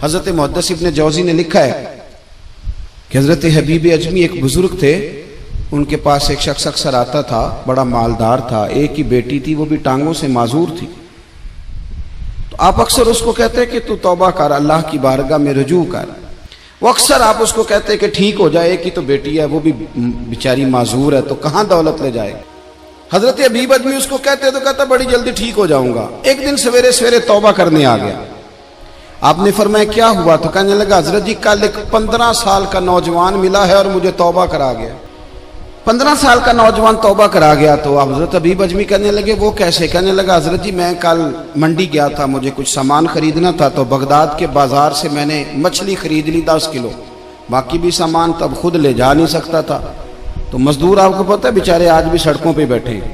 हजरत मुहद्दिस इब्न जौज़ी ने लिखा है कि हजरत हबीब अजमी एक बुजुर्ग थे, उनके पास एक शख्स अक्सर आता था, बड़ा मालदार था, एक ही बेटी थी, वो भी टांगों से माजूर थी। तो आप अक्सर उसको कहते कि तू तौबा कर, अल्लाह की बारगाह में रुजू कर। वो अक्सर आप उसको कहते कि ठीक हो जाए, एक ही तो बेटी है, वो भी बेचारी माजूर है, तो कहाँ दौलत ले जाएगी। हजरत हबीब अजमी उसको कहते तो कहता बड़ी जल्दी ठीक हो जाऊंगा। एक दिन सवेरे सवेरे तौबा करने आ गया। आपने फरमाया क्या हुआ? तो कहने लगा हजरत जी कल एक 15 साल का नौजवान मिला है और मुझे तौबा करा गया। 15 साल का नौजवान तौबा करा गया। तो हजरत हबीब अजमी कहने लगे वो कैसे? कहने लगा हजरत जी मैं कल मंडी गया था, मुझे कुछ सामान खरीदना था, तो बगदाद के बाजार से मैंने मछली खरीद ली 10 किलो, बाकी भी सामान तब खुद ले जा नहीं सकता था। तो मजदूर आपको पता है बेचारे आज भी सड़कों पे बैठे हैं।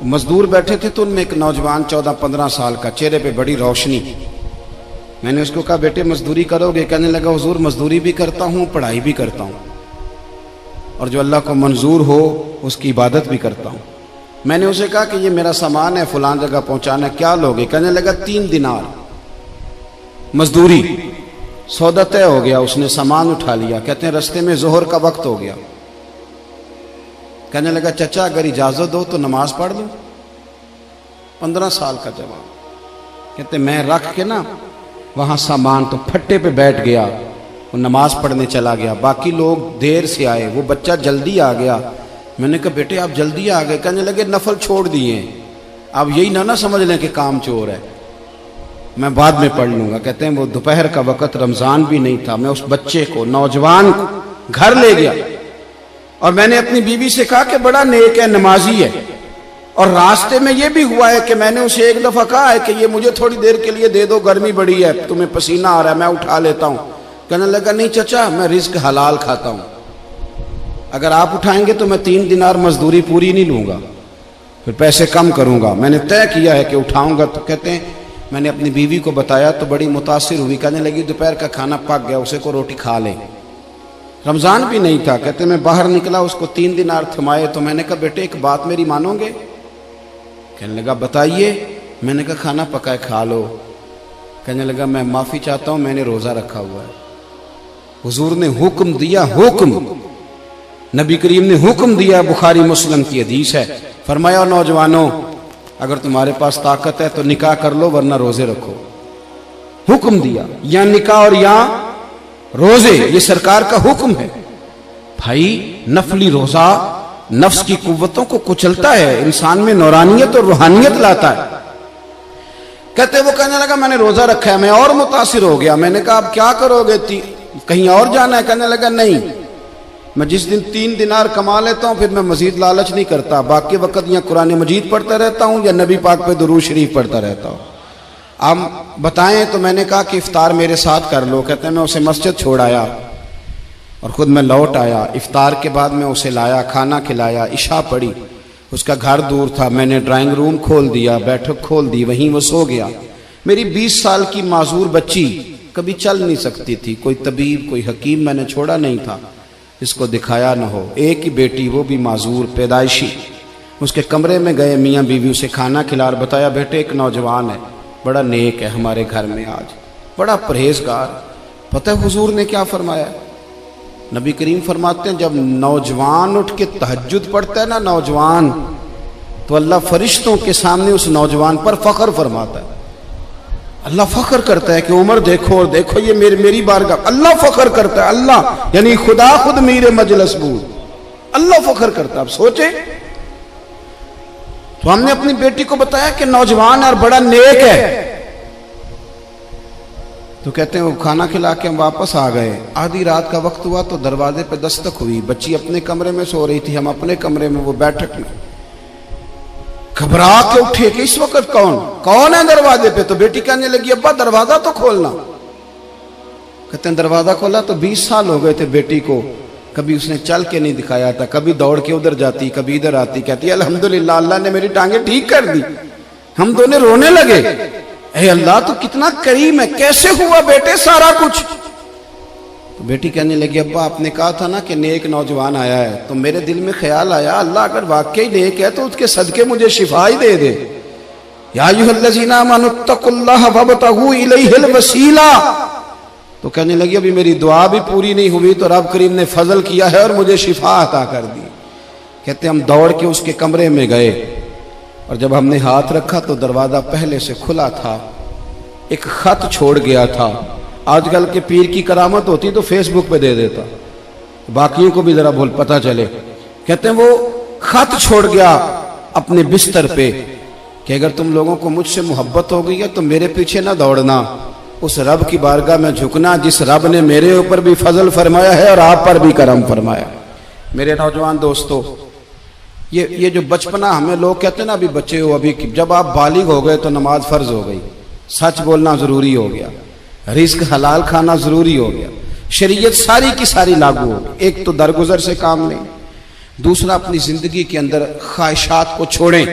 तो मजदूर बैठे थे, तो उनमें एक नौजवान 14-15 साल का, चेहरे पे बड़ी रोशनी। मैंने उसको कहा बेटे मजदूरी करोगे? कहने लगा हुजूर मजदूरी भी करता हूँ, पढ़ाई भी करता हूँ, और जो अल्लाह को मंजूर हो उसकी इबादत भी करता हूँ। मैंने उसे कहा कि ये मेरा सामान है, फलां जगह पहुंचाना, क्या लोगे? कहने लगा 3 दिनार मजदूरी। सौदा तय हो गया, उसने सामान उठा लिया। कहते हैं रास्ते में जोहर का वक्त हो गया। कहने लगा चचा अगर इजाजत दो तो नमाज पढ़ लूं। 15 साल का जवाब। कहते मैं रख के ना वहां सामान, तो फट्टे पे बैठ गया, वो नमाज पढ़ने चला गया। बाकी लोग देर से आए, वो बच्चा जल्दी आ गया। मैंने कहा बेटे आप जल्दी आ गए? कहने लगे नफल छोड़ दिए, अब यही ना समझ लें कि काम चोर है, मैं बाद में पढ़ लूंगा। कहते हैं वो दोपहर का वक्त, रमजान भी नहीं था, मैं उस बच्चे को, नौजवान को घर ले गया और मैंने अपनी बीवी से कहा कि बड़ा नेक है, नमाजी है। और रास्ते में ये भी हुआ है कि मैंने उसे एक दफा कहा है कि ये मुझे थोड़ी देर के लिए दे दो, गर्मी बड़ी है, तुम्हें पसीना आ रहा है, मैं उठा लेता हूं। कहने लगा नहीं चचा मैं रिस्क हलाल खाता हूं, अगर आप उठाएंगे तो मैं 3 दिनार मजदूरी पूरी नहीं लूंगा, फिर पैसे कम करूंगा, मैंने तय किया है कि उठाऊंगा। तो कहते हैं मैंने अपनी बीवी को बताया तो बड़ी मुतासिर हुई, कहने लगी दोपहर का खाना पक गया, उसे को रोटी खा ले। रमजान भी नहीं था। कहते मैं बाहर निकला, उसको 3 दिनार थमाए। तो मैंने कहा बेटे एक बात मेरी मानोगे? कहने लगा बताइए। मैंने कहा खाना पकाए खा लो। कहने लगा मैं माफी चाहता हूं, मैंने रोजा रखा हुआ है। हुजूर ने हुक्म दिया, हुक्म, नबी करीम ने हुक्म दिया, बुखारी मुस्लिम की हदीस है। फरमाया नौजवानों अगर तुम्हारे पास ताकत है तो निकाह कर लो, वरना रोजे रखो। हुक्म दिया, या निकाह और या रोजे, ये सरकार का हुक्म है। भाई नफली रोजा नफ्स की कुव्वतों को कुचलता है, इंसान में नौरानियत और रूहानियत लाता है। कहते वो कहने लगा मैंने रोजा रखा है। मैं और मुतासिर हो गया। मैंने कहा अब क्या करोगे? कहीं और जाना है? कहने लगा नहीं, मैं जिस दिन 3 दिनार कमा लेता हूं फिर मैं मजीद लालच नहीं करता, बाकी वक्त या कुरान मजीद पढ़ता रहता हूं या नबी पाक पे दुरूद शरीफ पढ़ता रहता हूं। आप बताएं। तो मैंने कहा कि इफ्तार मेरे साथ कर लो। कहते हैं मैं उसे मस्जिद छोड़ आया और खुद मैं लौट आया। इफ्तार के बाद मैं उसे लाया, खाना खिलाया, इशा पढ़ी। उसका घर दूर था, मैंने ड्राइंग रूम खोल दिया, बैठक खोल दी, वहीं वो सो गया। मेरी 20 साल की माजूर बच्ची कभी चल नहीं सकती थी, कोई तबीब कोई हकीम मैंने छोड़ा नहीं था इसको दिखाया न हो। एक ही बेटी, वो भी माजूर पैदाइशी। उसके कमरे में गए, मियाँ बीवी उसे खाना खिला और बताया बेटे एक नौजवान है, बड़ा नेक है हमारे घर में आज, बड़ा परहेजगार। पता है हुजूर ने क्या फरमाया? नबी करीम फरमाते हैं जब नौजवान उठ के तहज्जुद पढ़ता है ना नौजवान, तो अल्लाह फरिश्तों के सामने उस नौजवान पर फख्र फरमाता है। अल्लाह फख्र करता है कि उमर देखो और देखो ये मेरी बारगाह। अल्लाह फख्र करता है, अल्लाह यानी खुदा खुद मीरे मजलिस बूद, अल्लाह फख्र करता है। आप सोचे। तो हमने अपनी बेटी को बताया कि नौजवान और बड़ा नेक है। तो कहते हैं वो खाना खिला के हम वापस आ गए। आधी रात का वक्त हुआ तो दरवाजे पे दस्तक हुई। बच्ची अपने कमरे में सो रही थी, हम अपने कमरे में, वो बैठक में। घबरा के उठे कि इस वक्त कौन है दरवाजे पे? तो बेटी कहने लगी अब्बा दरवाजा तो खोलना। कहते हैं दरवाजा खोला तो 20 साल हो गए थे बेटी को, कभी उसने चल के नहीं दिखाया था, कभी दौड़ के उधर जाती, कभी इधर आती। कहती अल्हम्दुलिल्लाह अल्लाह ने मेरी टांगे ठीक कर दी। हम दोनों रोने लगे, हे अल्लाह तू कितना करीम है, कैसे हुआ बेटे सारा कुछ? तो बेटी कहने लगी अब्बा आपने कहा था ना कि नेक नौजवान आया है, तो मेरे दिल में ख्याल आया अल्लाह अगर वाकई नेक है तो उसके सदके मुझे शिफा ही दे दे। या अय्युहल्लज़ीना आमनुत्तकुल्लाह वब्तगू इलैहिल वसीला, तो कहने लगी अभी मेरी दुआ भी पूरी नहीं हुई तो रब करीम ने फजल किया है और मुझे शिफा अता कर दी। कहते हम दौड़ के उसके कमरे में गए और जब हमने हाथ रखा तो दरवाजा पहले से खुला था, एक खत छोड़ गया था। आजकल के पीर की करामत होती तो फेसबुक पे दे देता, बाकियों को भी जरा भूल पता चले। कहते हैं वो खत छोड़ गया अपने बिस्तर पे कि अगर तुम लोगों को मुझसे मोहब्बत हो गई है तो मेरे पीछे ना दौड़ना, उस रब की बारगाह में झुकना जिस रब ने मेरे ऊपर भी फजल फरमाया है और आप पर भी करम फरमाया। मेरे नौजवान दोस्तों, ये जो बचपना हमें लोग कहते हैं ना अभी बच्चे हो, अभी जब आप बालिग हो गए तो नमाज फर्ज हो गई, सच बोलना जरूरी हो गया, रिस्क हलाल खाना जरूरी हो गया, शरीयत सारी की सारी लागू हो गई। एक तो दरगुजर से काम लें, दूसरा अपनी जिंदगी के अंदर ख्वाहिशात को छोड़ें।